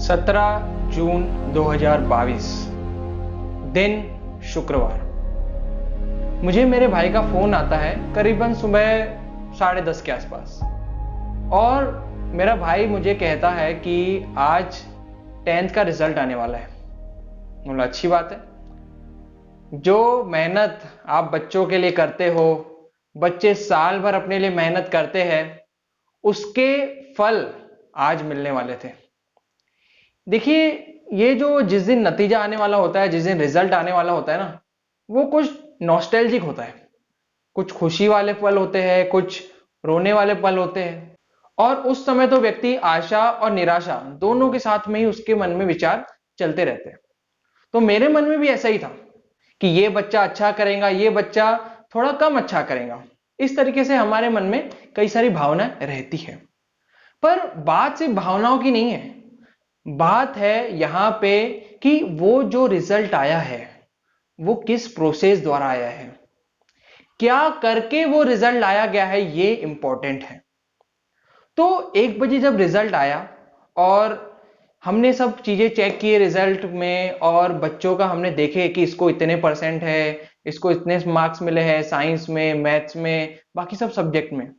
17 जून 2022 दिन शुक्रवार। मुझे मेरे भाई का फोन आता है करीबन सुबह 10:30 के आसपास, और मेरा भाई मुझे कहता है कि आज 10th का रिजल्ट आने वाला है। बोला अच्छी बात है। जो मेहनत आप बच्चों के लिए करते हो, बच्चे साल भर अपने लिए मेहनत करते हैं, उसके फल आज मिलने वाले थे। देखिए, ये जो जिस दिन नतीजा आने वाला होता है, जिस दिन रिजल्ट आने वाला होता है ना, वो कुछ नॉस्टैल्जिक होता है। कुछ खुशी वाले पल होते हैं, कुछ रोने वाले पल होते हैं, और उस समय तो व्यक्ति आशा और निराशा दोनों के साथ में ही उसके मन में विचार चलते रहते हैं। तो मेरे मन में भी ऐसा ही था कि ये बच्चा अच्छा करेगा, ये बच्चा थोड़ा कम अच्छा करेगा। इस तरीके से हमारे मन में कई सारी भावनाएं रहती है। पर बात सिर्फ भावनाओं की नहीं है, बात है यहां पे कि वो जो रिजल्ट आया है वो किस प्रोसेस द्वारा आया है, क्या करके वो रिजल्ट लाया गया है, ये इंपॉर्टेंट है। तो 1 बजे जब रिजल्ट आया और हमने सब चीजें चेक किए रिजल्ट में, और बच्चों का हमने देखे कि इसको इतने परसेंट है, इसको इतने मार्क्स मिले हैं साइंस में, मैथ्स में, बाकी सब सब्जेक्ट में।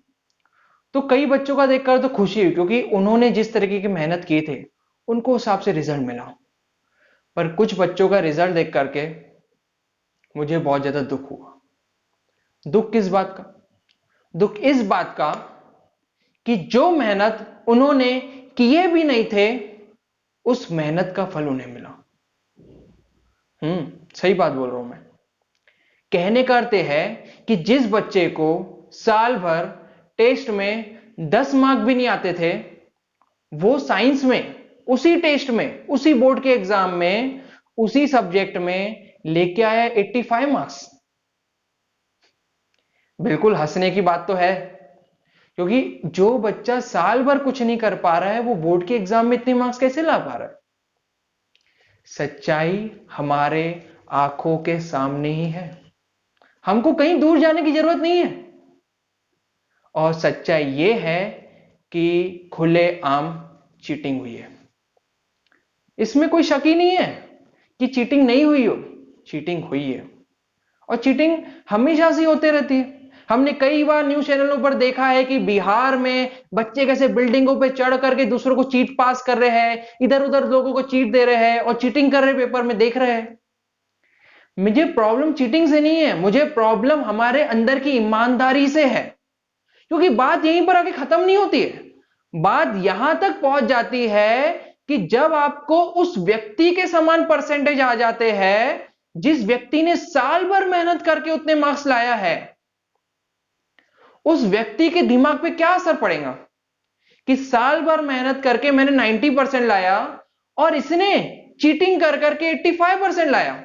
तो कई बच्चों का देखकर तो खुशी हुई, क्योंकि उन्होंने जिस तरीके की मेहनत की थी उनको हिसाब से रिजल्ट मिला। पर कुछ बच्चों का रिजल्ट देख करके मुझे बहुत ज्यादा दुख हुआ। दुख किस बात का? दुख इस बात का कि जो मेहनत उन्होंने किए भी नहीं थे, उस मेहनत का फल उन्हें मिला। सही बात बोल रहा हूं मैं। कहने का अर्थ है कि जिस बच्चे को साल भर टेस्ट में 10 मार्क भी नहीं आते थे, वो साइंस में उसी टेस्ट में, उसी बोर्ड के एग्जाम में, उसी सब्जेक्ट में लेके आया 85 मार्क्स। बिल्कुल हंसने की बात तो है, क्योंकि जो बच्चा साल भर कुछ नहीं कर पा रहा है, वो बोर्ड के एग्जाम में इतने मार्क्स कैसे ला पा रहा है? सच्चाई हमारे आंखों के सामने ही है, हमको कहीं दूर जाने की जरूरत नहीं है। और सच्चाई यह है कि खुलेआम चीटिंग हुई है। इसमें कोई शक ही नहीं है कि चीटिंग नहीं हुई हो, चीटिंग हुई है। और चीटिंग हमेशा से होते रहती है। हमने कई बार न्यूज चैनलों पर देखा है कि बिहार में बच्चे कैसे बिल्डिंगों पे चढ़ करके दूसरों को चीट पास कर रहे हैं, इधर उधर लोगों को चीट दे रहे हैं और चीटिंग कर रहे हैं, पेपर में देख रहे हैं। मुझे प्रॉब्लम चीटिंग से नहीं है, मुझे प्रॉब्लम हमारे अंदर की ईमानदारी से है। क्योंकि बात यहीं पर आके खत्म नहीं होती है, बात यहां तक पहुंच जाती है कि जब आपको उस व्यक्ति के समान परसेंटेज आ जाते हैं जिस व्यक्ति ने साल भर मेहनत करके उतने मार्क्स लाया है, उस व्यक्ति के दिमाग पे क्या असर पड़ेगा कि साल भर मेहनत करके मैंने 90% लाया और इसने चीटिंग कर करके 85% लाया,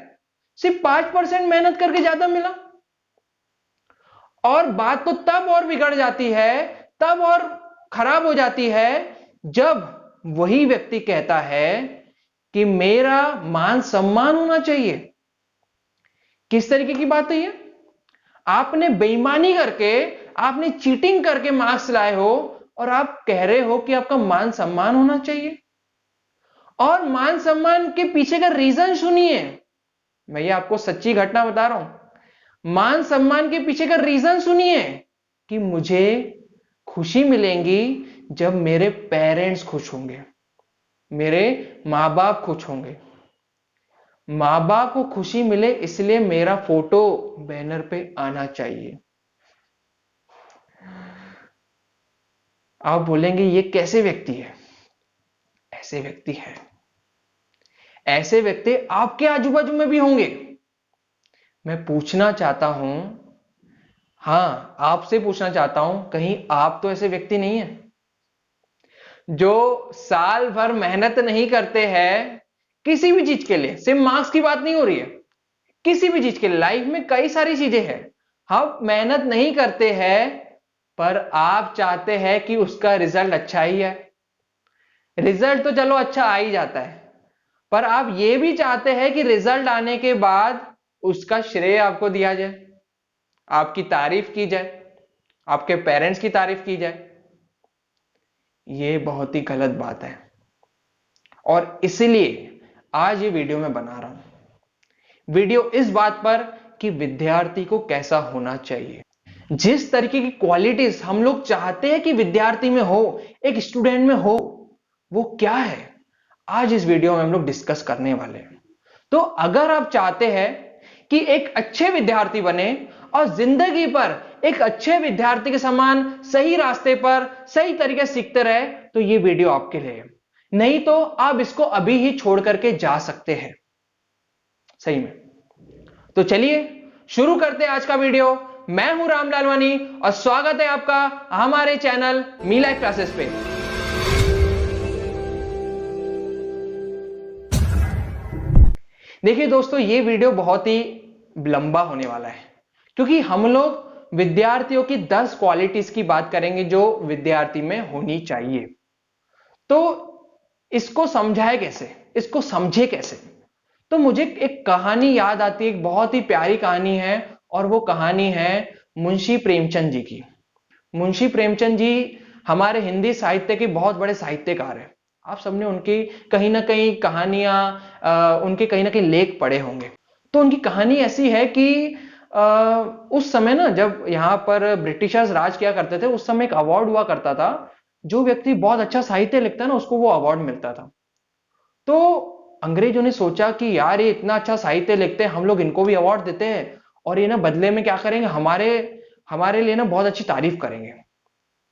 सिर्फ 5% मेहनत करके ज्यादा मिला। और बात तो तब और बिगड़ जाती है, तब और खराब हो जाती है, जब वही व्यक्ति कहता है कि मेरा मान सम्मान होना चाहिए। किस तरीके की बात है ये? आपने बेईमानी करके, आपने चीटिंग करके मार्क्स लाए हो और आप कह रहे हो कि आपका मान सम्मान होना चाहिए। और मान सम्मान के पीछे का रीजन सुनिए, मैं ये आपको सच्ची घटना बता रहा हूं। मान सम्मान के पीछे का रीजन सुनिए कि मुझे खुशी मिलेगी जब मेरे पेरेंट्स खुश होंगे, मेरे मां बाप खुश होंगे। मां बाप को खुशी मिले इसलिए मेरा फोटो बैनर पे आना चाहिए। आप बोलेंगे ये कैसे व्यक्ति है? ऐसे व्यक्ति है। ऐसे व्यक्ति आपके आजू बाजू में भी होंगे। मैं पूछना चाहता हूं, हां आपसे पूछना चाहता हूं, कहीं आप तो ऐसे व्यक्ति नहीं है जो साल भर मेहनत नहीं करते हैं किसी भी चीज के लिए? सिर्फ मार्क्स की बात नहीं हो रही है, किसी भी चीज के लिए। लाइफ में कई सारी चीजें हैं, हम मेहनत नहीं करते हैं पर आप चाहते हैं कि उसका रिजल्ट अच्छा ही है। रिजल्ट तो चलो अच्छा आ ही जाता है, पर आप ये भी चाहते हैं कि रिजल्ट आने के बाद उसका श्रेय आपको दिया जाए, आपकी तारीफ की जाए, आपके पेरेंट्स की तारीफ की जाए। ये बहुत ही गलत बात है। और इसलिए आज ये वीडियो मैं बना रहा हूं। वीडियो इस बात पर कि विद्यार्थी को कैसा होना चाहिए, जिस तरीके की क्वालिटीज हम लोग चाहते हैं कि विद्यार्थी में हो, एक स्टूडेंट में हो, वो क्या है, आज इस वीडियो में हम लोग डिस्कस करने वाले हैं। तो अगर आप चाहते हैं कि एक अच्छे विद्यार्थी बने और जिंदगी पर एक अच्छे विद्यार्थी के समान सही रास्ते पर सही तरीके से सीखते रहे, तो ये वीडियो आपके लिए है। नहीं तो आप इसको अभी ही छोड़ करके जा सकते हैं, सही में। तो चलिए शुरू करते हैं आज का वीडियो। मैं हूं राम लालवानी और स्वागत है आपका हमारे चैनल मी लाइफ क्लासेस पे। देखिए दोस्तों, ये वीडियो बहुत ही लंबा होने वाला है, क्योंकि हम लोग विद्यार्थियों की 10 क्वालिटीज की बात करेंगे जो विद्यार्थी में होनी चाहिए। तो इसको समझाए कैसे, इसको समझे कैसे? तो मुझे एक कहानी याद आती है, एक बहुत ही प्यारी कहानी है, और वो कहानी है मुंशी प्रेमचंद जी की। मुंशी प्रेमचंद जी हमारे हिंदी साहित्य के बहुत बड़े साहित्यकार हैं। आप सबने उनकी कहीं ना कहीं कहानियां, उनके कहीं ना कहीं लेख पढ़े होंगे। तो उनकी कहानी ऐसी है कि उस समय ना, जब यहाँ पर ब्रिटिशर्स राज किया करते थे, उस समय एक अवार्ड हुआ करता था। जो व्यक्ति बहुत अच्छा साहित्य लिखता है ना, उसको वो अवार्ड मिलता था। तो अंग्रेजों ने सोचा कि यार, ये इतना अच्छा साहित्य लिखते हैं, हम लोग इनको भी अवार्ड देते हैं, और ये ना बदले में क्या करेंगे, हमारे लिए ना बहुत अच्छी तारीफ करेंगे।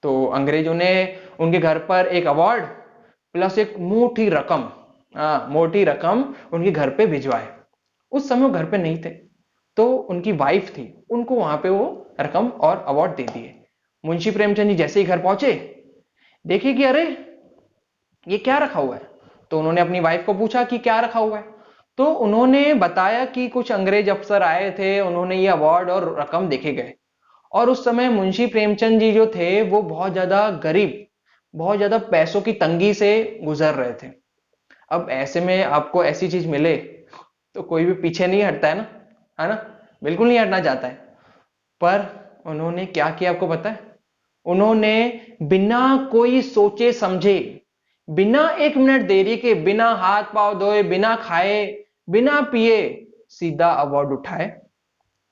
तो अंग्रेजों ने उनके घर पर एक अवार्ड प्लस एक मोटी रकम उनके घर पे भिजवाए। उस समय वो घर पे नहीं थे, तो उनकी वाइफ थी, उनको वहां पे वो रकम और अवार्ड दे दिए। मुंशी प्रेमचंद जी जैसे ही घर पहुंचे, देखिए कि अरे ये क्या रखा हुआ है। तो उन्होंने अपनी वाइफ को पूछा कि क्या रखा हुआ है। तो उन्होंने बताया कि कुछ अंग्रेज अफसर आए थे, उन्होंने ये अवार्ड और रकम देखे गए। और उस समय मुंशी प्रेमचंद जी जो थे, वो बहुत ज्यादा गरीब, बहुत ज्यादा पैसों की तंगी से गुजर रहे थे। अब ऐसे में आपको ऐसी चीज मिले तो कोई भी पीछे नहीं हटता है ना, बिल्कुल नहीं हटना चाहता है। पर उन्होंने क्या किया आपको पता है? उन्होंने बिना कोई सोचे समझे, बिना 1 मिनट देरी के, बिना हाथ पांव धोए, बिना खाए, बिना पिए, सीधा अवार्ड उठाए,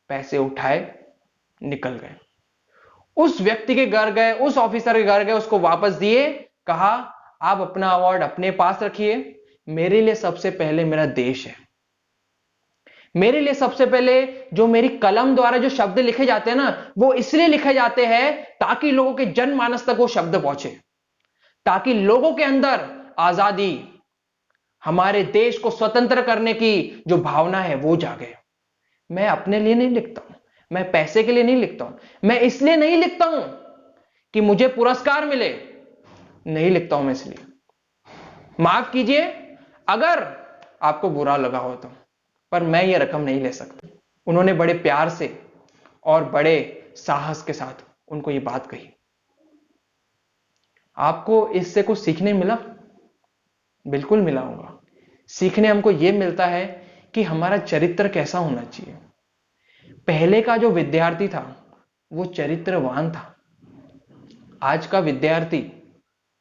पैसे उठाए, निकल गए। उस व्यक्ति के घर गए, उस ऑफिसर के घर गए, उसको वापस दिए, कहा आप अपना अवार्ड अपने पास रखिए, मेरे लिए सबसे पहले मेरा देश है। मेरे लिए सबसे पहले जो मेरी कलम द्वारा जो शब्द लिखे जाते हैं ना, वो इसलिए लिखे जाते हैं ताकि लोगों के जनमानस तक वो शब्द पहुंचे, ताकि लोगों के अंदर आजादी, हमारे देश को स्वतंत्र करने की जो भावना है वो जागे। मैं अपने लिए नहीं लिखता हूं, मैं पैसे के लिए नहीं लिखता हूं, मैं इसलिए नहीं लिखता हूं कि मुझे पुरस्कार मिले, नहीं लिखता हूं मैं इसलिए। माफ कीजिए अगर आपको बुरा लगा हो तो, पर मैं ये रकम नहीं ले सकता। उन्होंने बड़े प्यार से और बड़े साहस के साथ उनको ये बात कही। आपको इससे कुछ सीखने मिला? बिल्कुल मिला होगा। सीखने हमको यह मिलता है कि हमारा चरित्र कैसा होना चाहिए। पहले का जो विद्यार्थी था वो चरित्रवान था। आज का विद्यार्थी,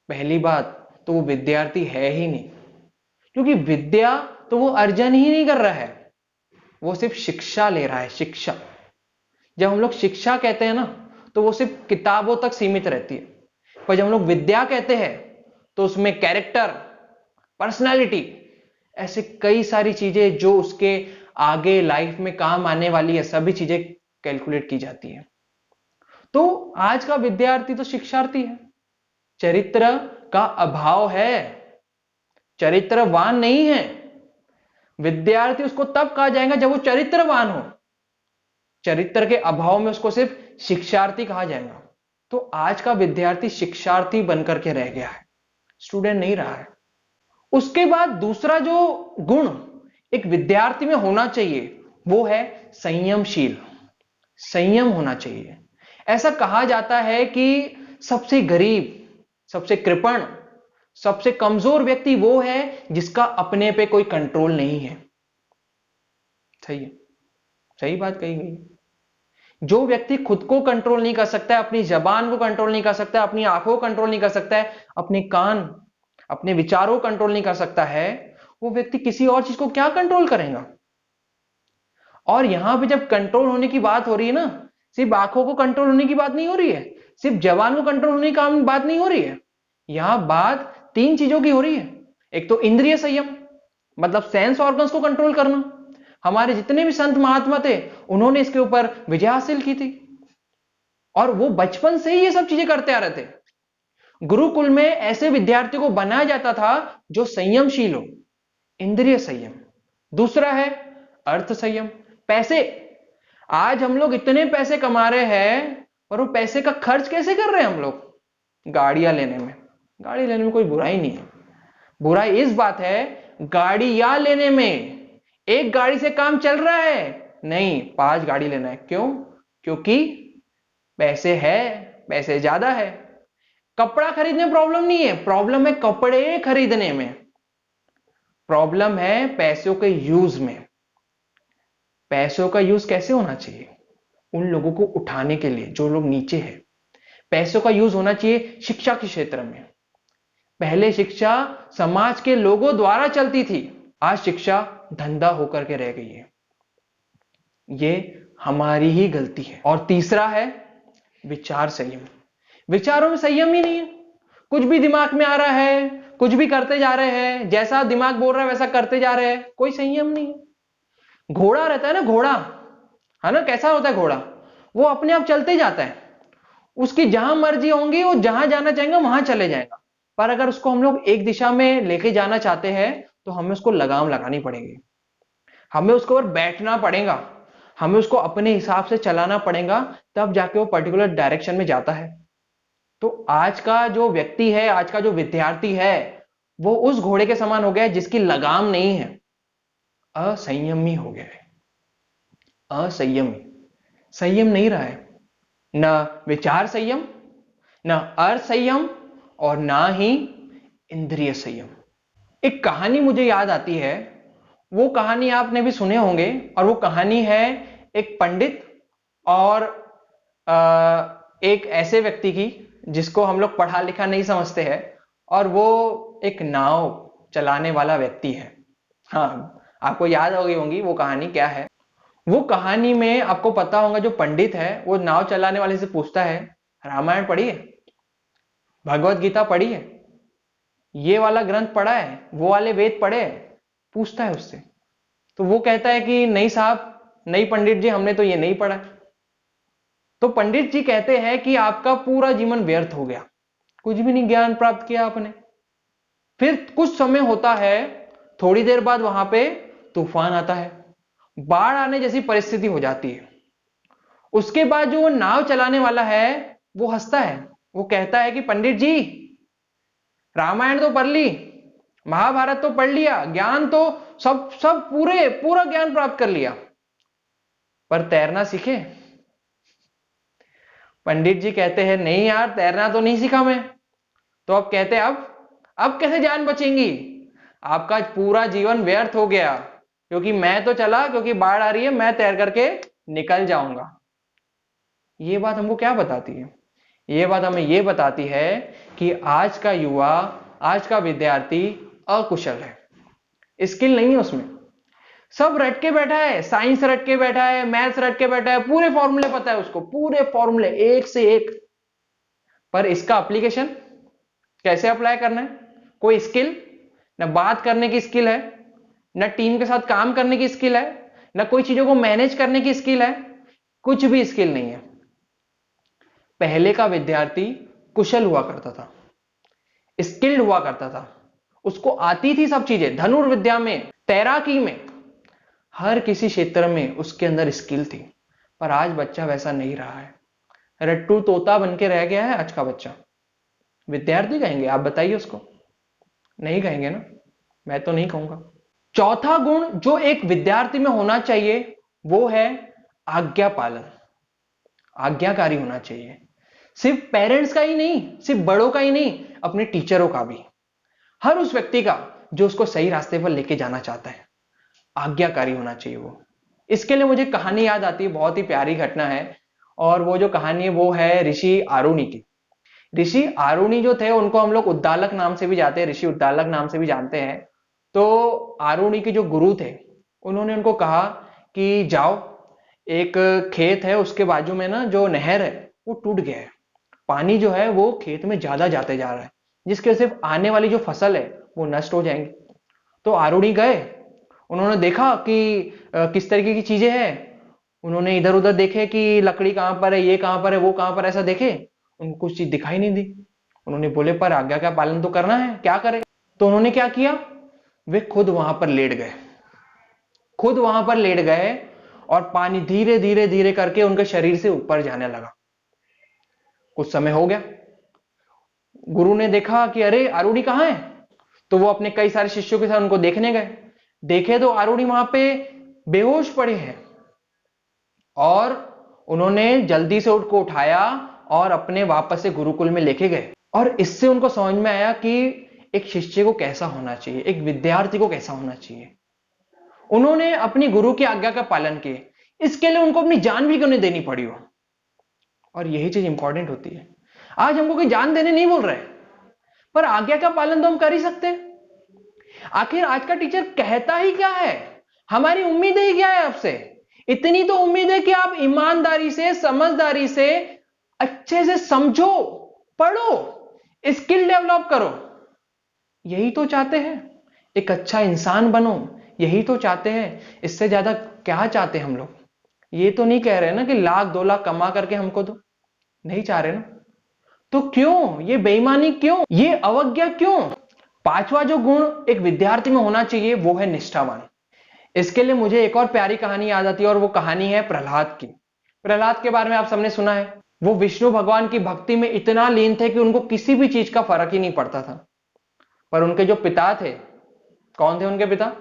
पहली बात तो वो विद्यार्थी है ही नहीं, क्योंकि विद्या तो वो अर्जन ही नहीं कर रहा है, वो सिर्फ शिक्षा ले रहा है। शिक्षा, जब हम लोग शिक्षा कहते हैं ना, तो वो सिर्फ किताबों तक सीमित रहती है। पर जब हम लोग विद्या कहते हैं तो उसमें कैरेक्टर, पर्सनालिटी, ऐसे कई सारी चीजें जो उसके आगे लाइफ में काम आने वाली है, सभी चीजें कैलकुलेट की जाती है। तो आज का विद्यार्थी तो शिक्षार्थी है, चरित्र का अभाव है, चरित्रवान नहीं है। विद्यार्थी उसको तब कहा जाएगा जब वो चरित्रवान हो, चरित्र के अभाव में उसको सिर्फ शिक्षार्थी कहा जाएगा। तो आज का विद्यार्थी शिक्षार्थी बनकर के रह गया है, स्टूडेंट नहीं रहा है। उसके बाद दूसरा जो गुण एक विद्यार्थी में होना चाहिए वो है संयमशील। संयम होना चाहिए। ऐसा कहा जाता है कि सबसे गरीब, सबसे कृपण, सबसे कमजोर व्यक्ति वो है जिसका अपने पे कोई कंट्रोल नहीं है। सही है, सही बात कही गई। जो व्यक्ति खुद को कंट्रोल नहीं कर सकता है, अपनी जबान को कंट्रोल नहीं कर सकता है, अपनी आंखों को कंट्रोल नहीं कर सकता है, अपने कान, अपने विचारों को कंट्रोल नहीं कर सकता है, वो व्यक्ति किसी और चीज को क्या कंट्रोल करेगा। और यहां पे जब कंट्रोल होने की बात हो रही है ना, सिर्फ आंखों को कंट्रोल होने की बात नहीं हो रही है, सिर्फ जबान को कंट्रोल होने की बात नहीं हो रही है। यहां बात तीन चीजों की हो रही है। एक तो इंद्रिय संयम, मतलब सेंस ऑर्गन्स को कंट्रोल करना। हमारे जितने भी संत महात्मा थे, उन्होंने इसके ऊपर विजय हासिल की थी, और वो बचपन से ही ये सब चीजें करते आ रहे थे। गुरुकुल में ऐसे विद्यार्थियों को बनाया जाता था जो संयमशील हो, इंद्रिय संयम। दूसरा है अर्थ संयम, पैसे। आज हम लोग इतने पैसे कमा रहे हैं, पर वो पैसे का खर्च कैसे कर रहे हैं हम लोग? गाड़ियां लेने में। गाड़ी लेने में कोई बुराई नहीं है, बुराई इस बात है गाड़ियां लेने में। एक गाड़ी से काम चल रहा है नहीं, 5 गाड़ी लेना है। क्यों? क्योंकि पैसे है, पैसे ज्यादा है। कपड़ा खरीदने में प्रॉब्लम नहीं है, प्रॉब्लम है कपड़े खरीदने में, प्रॉब्लम है पैसों के यूज में। पैसों का यूज कैसे होना चाहिए? उन लोगों को उठाने के लिए जो लोग नीचे हैं। पैसों का यूज होना चाहिए शिक्षा के क्षेत्र में। पहले शिक्षा समाज के लोगों द्वारा चलती थी, आज शिक्षा धंधा होकर के रह गई है। ये हमारी ही गलती है। और तीसरा है विचार संयम। विचारों में संयम ही नहीं है, कुछ भी दिमाग में आ रहा है, कुछ भी करते जा रहे हैं, जैसा दिमाग बोल रहा है वैसा करते जा रहे हैं, कोई संयम नहीं है। घोड़ा रहता है ना, घोड़ा है ना, कैसा होता है घोड़ा? वो अपने आप चलते जाता है, उसकी जहां मर्जी होंगी वो जहां जाना चाहेगा वहां चले जाएगा। पर अगर उसको हम लोग एक दिशा में लेके जाना चाहते हैं तो हमें उसको लगाम लगानी पड़ेगी, हमें उसके ऊपर बैठना पड़ेगा, हमें उसको अपने हिसाब से चलाना पड़ेगा, तब जाके वो पर्टिकुलर डायरेक्शन में जाता है। तो आज का जो व्यक्ति है, आज का जो विद्यार्थी है, वो उस घोड़े के समान हो गया है जिसकी लगाम नहीं है, असंयमी हो गया है। असंयमी, संयम नहीं रहा है, न विचार संयम, न अर्थ संयम, और ना ही इंद्रिय संयम। एक कहानी मुझे याद आती है, वो कहानी आपने भी सुने होंगे, और वो कहानी है एक पंडित और एक ऐसे व्यक्ति की जिसको हम लोग पढ़ा लिखा नहीं समझते हैं, और वो एक नाव चलाने वाला व्यक्ति है। हाँ, आपको याद होगी वो कहानी क्या है। वो कहानी में आपको पता होगा, जो पंडित है वो नाव चलाने वाले से पूछता है, रामायण पढ़ी है, भगवत गीता पढ़ी है, ये वाला ग्रंथ पढ़ा है, वो वाले वेद पढ़े हैं? पूछता है उससे। तो वो कहता है कि नहीं साहब, नहीं पंडित जी, हमने तो ये नहीं पढ़ा। तो पंडित जी कहते हैं कि आपका पूरा जीवन व्यर्थ हो गया, कुछ भी नहीं ज्ञान प्राप्त किया आपने। फिर कुछ समय होता है, थोड़ी देर बाद वहां पे तूफान आता है, बाढ़ आने जैसी परिस्थिति हो जाती है। उसके बाद जो वो नाव चलाने वाला है वो हंसता है, वो कहता है कि पंडित जी, रामायण तो पढ़ ली, महाभारत तो पढ़ लिया, ज्ञान तो सब सब पूरा ज्ञान प्राप्त कर लिया, पर तैरना सीखे? पंडित जी कहते हैं नहीं यार, तैरना तो नहीं सीखा मैं। तो अब कहते हैं अब कैसे जान बचेंगी? आपका पूरा जीवन व्यर्थ हो गया, क्योंकि मैं तो चला, क्योंकि बाढ़ आ रही है, मैं तैर करके निकल जाऊंगा। ये बात हमको क्या बताती है? ये बात हमें ये बताती है कि आज का युवा, आज का विद्यार्थी अकुशल है, स्किल नहीं है उसमें। सब रट के बैठा है, साइंस रट के बैठा है, मैथ्स रट के बैठा है, पूरे फॉर्मूले पता है उसको, पूरे फॉर्मूले एक से एक, पर इसका एप्लीकेशन कैसे अप्लाई करना है? कोई स्किल, न बात करने की स्किल है, न टीम के साथ काम करने की स्किल है, न कोई चीजों को मैनेज करने की स्किल है, कुछ भी स्किल नहीं है। पहले का विद्यार्थी कुशल हुआ करता था, स्किल्ड हुआ करता था, उसको आती थी सब चीजें, धनुर्विद्या में, तैराकी में, हर किसी क्षेत्र में उसके अंदर स्किल थी। पर आज बच्चा वैसा नहीं रहा है, रट्टू तोता बन के रह गया है आज का बच्चा। विद्यार्थी कहेंगे आप? बताइए उसको, नहीं कहेंगे ना, मैं तो नहीं कहूंगा। चौथा गुण जो एक विद्यार्थी में होना चाहिए वो है आज्ञा पालन, आज्ञाकारी होना चाहिए। सिर्फ पेरेंट्स का ही नहीं, सिर्फ बड़ों का ही नहीं, अपने टीचरों का भी, हर उस व्यक्ति का जो उसको सही रास्ते पर लेके जाना चाहता है, आज्ञाकारी होना चाहिए वो। इसके लिए मुझे कहानी याद आती है, बहुत ही प्यारी घटना है, और वो जो कहानी है वो है ऋषि आरुणि की। ऋषि आरुणि जो थे उनको हम लोग उद्दालक नाम से भी जाते हैं, ऋषि उद्दालक नाम से भी जानते हैं। तो आरुणि के जो गुरु थे उन्होंने उनको कहा कि जाओ, एक खेत है उसके बाजू में ना जो नहर है वो टूट गया है, पानी जो है वो खेत में ज्यादा जाते जा रहा है, जिसके वजह से आने वाली जो फसल है वो नष्ट हो जाएंगी। तो आरुणि गए, उन्होंने देखा कि किस तरीके की चीजें हैं, उन्होंने इधर उधर देखे कि लकड़ी कहां पर है, ये कहां पर है, वो कहां पर, ऐसा देखे, उनको कुछ चीज दिखाई नहीं दी। उन्होंने बोले पर आज्ञा का पालन तो करना है, क्या करें। तो उन्होंने क्या किया, वे खुद वहां पर लेट गए, खुद वहां पर लेट गए और पानी धीरे धीरे धीरे करके उनके शरीर से ऊपर जाने लगा। कुछ समय हो गया, गुरु ने देखा कि अरे आरुणि कहां है, तो वो अपने कई सारे शिष्यों के साथ उनको देखने गए। देखे तो आरुणि वहां पे बेहोश पड़े हैं, और उन्होंने जल्दी से उनको उठाया और अपने वापस से गुरुकुल में लेके गए। और इससे उनको समझ में आया कि एक शिष्य को कैसा होना चाहिए, एक विद्यार्थी को कैसा होना चाहिए। उन्होंने अपनी गुरु की आज्ञा का पालन किए, इसके लिए उनको अपनी जान भी क्यों नहीं देनी पड़ी हो। और यही चीज इंपॉर्टेंट होती है। आज हमको कोई जान देने नहीं बोल रहे, पर आज्ञा का पालन तो हम कर ही सकते हैं। आखिर आज का टीचर कहता ही क्या है, हमारी उम्मीद ही क्या है आपसे। इतनी तो उम्मीद है कि आप ईमानदारी से, समझदारी से, अच्छे से समझो, पढ़ो, स्किल डेवलप करो। यही तो चाहते हैं, एक अच्छा इंसान बनो, यही तो चाहते हैं। इससे ज्यादा क्या चाहते हैं हम लोग। ये तो नहीं कह रहे ना कि लाख 2 लाख कमा करके हमको दो, नहीं चाह रहे ना। तो क्यों ये बेईमानी, क्यों ये अवज्ञा, क्यों। पांचवा जो गुण एक विद्यार्थी में होना चाहिए वो है निष्ठावान। इसके लिए मुझे एक और प्यारी कहानी याद आती है, और वो कहानी है प्रहलाद की। प्रहलाद के बारे में आप सबने सुना है। वो विष्णु भगवान की भक्ति में इतना लीन थे कि उनको किसी भी चीज का फर्क ही नहीं पड़ता था। पर उनके जो पिता थे, कौन थे उनके पिता,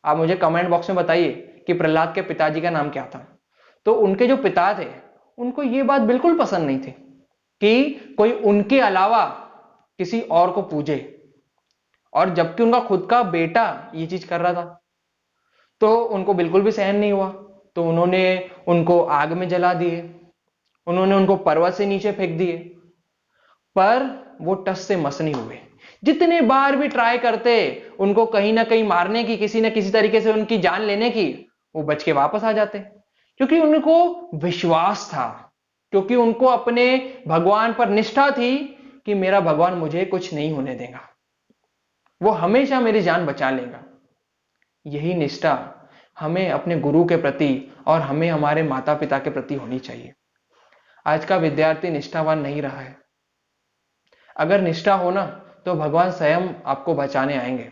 आप मुझे कमेंट बॉक्स में बताइए कि प्रहलाद के पिताजी का नाम क्या था। तो उनके जो पिता थे उनको ये बात बिल्कुल पसंद नहीं थी कि कोई उनके अलावा किसी और को पूजे, और जबकि उनका खुद का बेटा ये चीज कर रहा था। तो उनको बिल्कुल भी सहन नहीं हुआ, तो उन्होंने उनको आग में जला दिए, उन्होंने उनको पर्वत से नीचे फेंक दिए। पर वो टस से मस नहीं हुए। जितने बार भी ट्राई करते उनको कहीं ना कहीं मारने की, किसी ना किसी तरीके से उनकी जान लेने की, वो बच के वापस आ जाते, क्योंकि उनको विश्वास था, क्योंकि उनको अपने भगवान पर निष्ठा थी कि मेरा भगवान मुझे कुछ नहीं होने देगा, वो हमेशा मेरी जान बचा लेगा। यही निष्ठा हमें अपने गुरु के प्रति और हमें हमारे माता पिता के प्रति होनी चाहिए। आज का विद्यार्थी निष्ठावान नहीं रहा है। अगर निष्ठा हो ना तो भगवान स्वयं आपको बचाने आएंगे,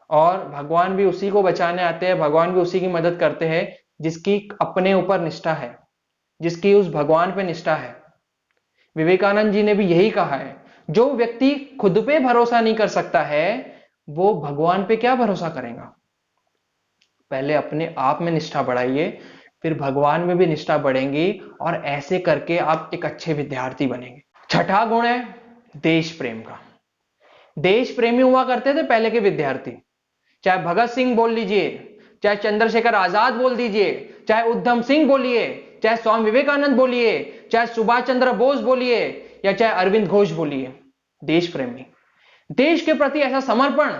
और भगवान भी उसी को बचाने आते हैं, भगवान भी उसी की मदद करते हैं जिसकी अपने ऊपर निष्ठा है, जिसकी उस भगवान पे निष्ठा है। विवेकानंद जी ने भी यही कहा है, जो व्यक्ति खुद पे भरोसा नहीं कर सकता है वो भगवान पे क्या भरोसा करेगा। पहले अपने आप में निष्ठा बढ़ाइए, फिर भगवान में भी निष्ठा बढ़ेंगी, और ऐसे करके आप एक अच्छे विद्यार्थी बनेंगे। छठा गुण है देश प्रेम का। देश प्रेमी हुआ करते थे पहले के विद्यार्थी। चाहे भगत सिंह बोल लीजिए, चाहे चंद्रशेखर आजाद बोल दीजिए, चाहे उधम सिंह बोलिए, चाहे स्वामी विवेकानंद बोलिए, चाहे सुभाष चंद्र बोस बोलिए, या चाहे अरविंद घोष बोलिए, देश प्रेमी, देश के प्रति ऐसा समर्पण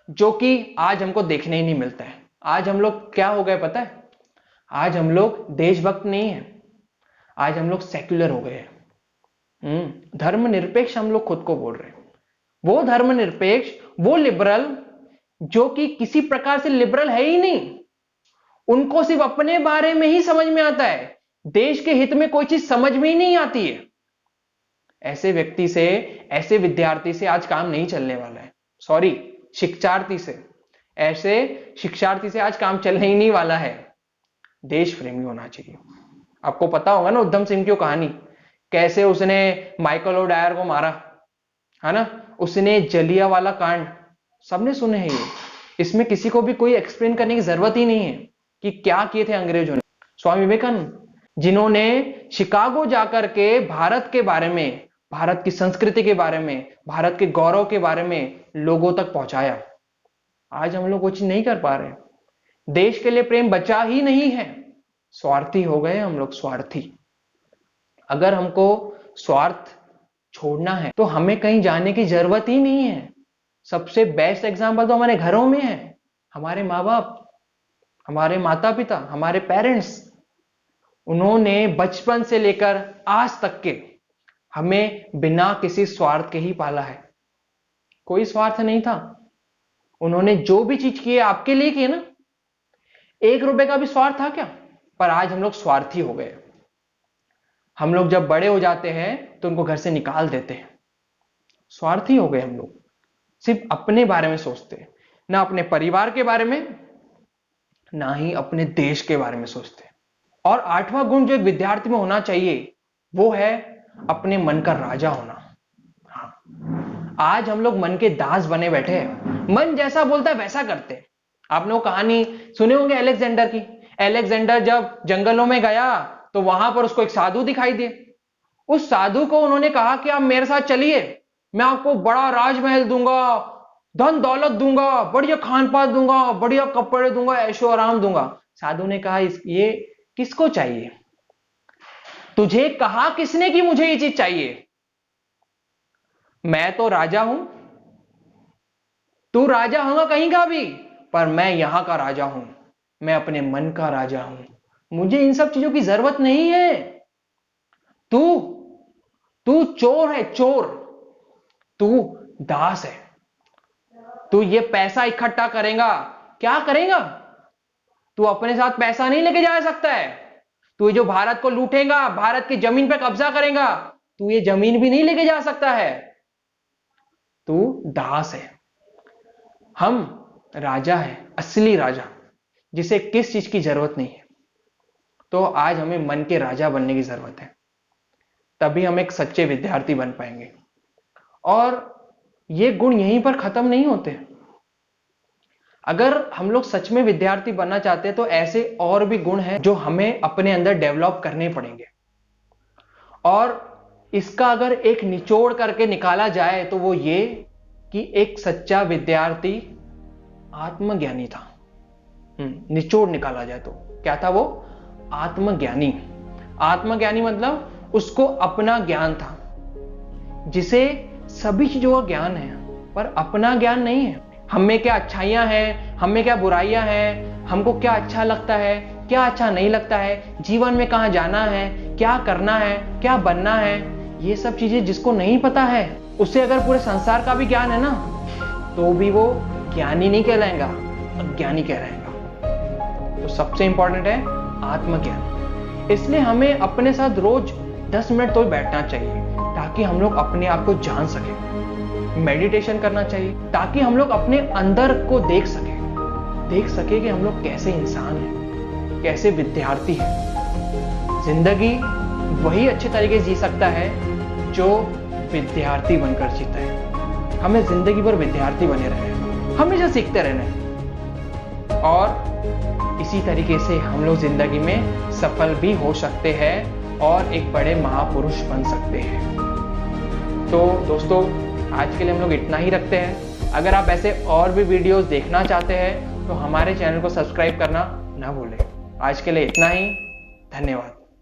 जो कि आज हमको देखने ही नहीं मिलता है। आज हम लोग क्या हो गए पता है, आज हम लोग देशभक्त नहीं है, आज हम लोग सेक्युलर हो गए हैं। धर्मनिरपेक्ष हम लोग खुद को बोल रहे हैं। वो धर्मनिरपेक्ष, वो लिबरल जो कि किसी प्रकार से लिबरल है ही नहीं, उनको सिर्फ अपने बारे में ही समझ में आता है, देश के हित में कोई चीज समझ में ही नहीं आती है। ऐसे व्यक्ति से, ऐसे विद्यार्थी से आज काम नहीं चलने वाला है। सॉरी, शिक्षार्थी से, ऐसे शिक्षार्थी से आज काम चलने ही नहीं वाला है। देश प्रेमी होना चाहिए। आपको पता होगा ना उधम सिंह की कहानी, कैसे उसने माइकल ओडायर को मारा, है ना, उसने जलियांवाला कांड, सबने सुने हैं ये। इसमें किसी को भी कोई एक्सप्लेन करने की जरूरत ही नहीं है कि क्या किए थे अंग्रेजों ने। स्वामी विवेकानंद जिन्होंने शिकागो जाकर के भारत के बारे में, भारत की संस्कृति के बारे में, भारत के गौरव के बारे में लोगों तक पहुंचाया। आज हम लोग वो चीज नहीं कर पा रहे। देश के लिए प्रेम बचा ही नहीं है, स्वार्थी हो गए हम लोग, स्वार्थी। अगर हमको स्वार्थ छोड़ना है तो हमें कहीं जाने की जरूरत ही नहीं है। सबसे बेस्ट एग्जाम्पल तो हमारे घरों में है। हमारे माँ बाप, हमारे माता पिता, हमारे पेरेंट्स, उन्होंने बचपन से लेकर आज तक के हमें बिना किसी स्वार्थ के ही पाला है। कोई स्वार्थ नहीं था। उन्होंने जो भी चीज की है आपके लिए की है ना। 1 रुपए का भी स्वार्थ था क्या? पर आज हम लोग स्वार्थी हो गए। हम लोग जब बड़े हो जाते हैं तो उनको घर से निकाल देते हैं। स्वार्थी हो गए हम लोग। सिर्फ अपने बारे में सोचते हैं, ना अपने परिवार के बारे में, ना ही अपने देश के बारे में सोचते हैं। और 8वां गुण जो एक विद्यार्थी में होना चाहिए वो है अपने मन का राजा होना। हाँ, आज हम लोग मन के दास बने बैठे हैं। मन जैसा बोलता है वैसा करते हैं। आपने वो कहानी सुने होंगे अलेक्जेंडर की। अलेक्जेंडर जब जंगलों में गया तो वहां पर उसको एक साधु दिखाई दिए। उस साधु को उन्होंने कहा कि आप मेरे साथ चलिए, मैं आपको बड़ा राजमहल दूंगा, धन दौलत दूंगा, बढ़िया खान पान दूंगा, बढ़िया कपड़े दूंगा, ऐशो आराम दूंगा। साधु ने कहा ये किसको चाहिए? तुझे कहा किसने कि मुझे ये चीज चाहिए? मैं तो राजा हूं, तू राजा होगा कहीं का भी, पर मैं यहां का राजा हूं। मैं अपने मन का राजा हूं। मुझे इन सब चीजों की जरूरत नहीं है। तू तू चोर है, चोर। तू दास है। तू ये पैसा इकट्ठा करेगा, क्या करेगा? तू अपने साथ पैसा नहीं लेके जा सकता है। तू जो भारत को लूटेगा, भारत की जमीन पर कब्जा करेगा, तू ये जमीन भी नहीं लेके जा सकता है। तू दास है। हम राजा है, असली राजा, जिसे किस चीज की जरूरत नहीं है। तो आज हमें मन के राजा बनने की जरूरत है, तभी हम एक सच्चे विद्यार्थी बन पाएंगे। और ये गुण यहीं पर खत्म नहीं होते। अगर हम लोग सच में विद्यार्थी बनना चाहते हैं तो ऐसे और भी गुण हैं जो हमें अपने अंदर डेवलप करने पड़ेंगे। और इसका अगर एक निचोड़ करके निकाला जाए तो वो ये कि एक सच्चा विद्यार्थी आत्मज्ञानी था। निचोड़ निकाला जाए तो क्या था वो? आत्मज्ञानी। आत्मज्ञानी मतलब उसको अपना ज्ञान था, जिसे सभी चीजों का ज्ञान है पर अपना ज्ञान नहीं है। हम में क्या अच्छाइयां हैं, हम में क्या बुराइयां हैं, हमको क्या अच्छा लगता है, क्या अच्छा नहीं लगता है, जीवन में कहां जाना है, क्या करना है, क्या बनना है, ये सब चीजें जिसको नहीं पता है, उसे अगर पूरे संसार का भी ज्ञान है ना, तो भी वो ज्ञानी नहीं कहलाएगा, अज्ञानी कहलाएगा। तो सबसे इंपॉर्टेंट है आत्मज्ञान। इसलिए हमें अपने साथ रोज 10 मिनट तो बैठना चाहिए ताकि हम लोग अपने आप को जान सकें। मेडिटेशन करना चाहिए ताकि हम लोग अपने अंदर को देख सके कि हम लोग कैसे इंसान हैं, कैसे विद्यार्थी हैं। जिंदगी वही अच्छे तरीके से जी सकता है जो विद्यार्थी बनकर जीता है। हमें जिंदगी भर विद्यार्थी बने रहना, हमेशा सीखते रहना है। और इसी तरीके से हम लोग जिंदगी में सफल भी हो सकते हैं और एक बड़े महापुरुष बन सकते हैं। तो दोस्तों, आज के लिए हम लोग इतना ही रखते हैं। अगर आप ऐसे और भी वीडियोस देखना चाहते हैं तो हमारे चैनल को सब्सक्राइब करना ना भूलें। आज के लिए इतना ही। धन्यवाद।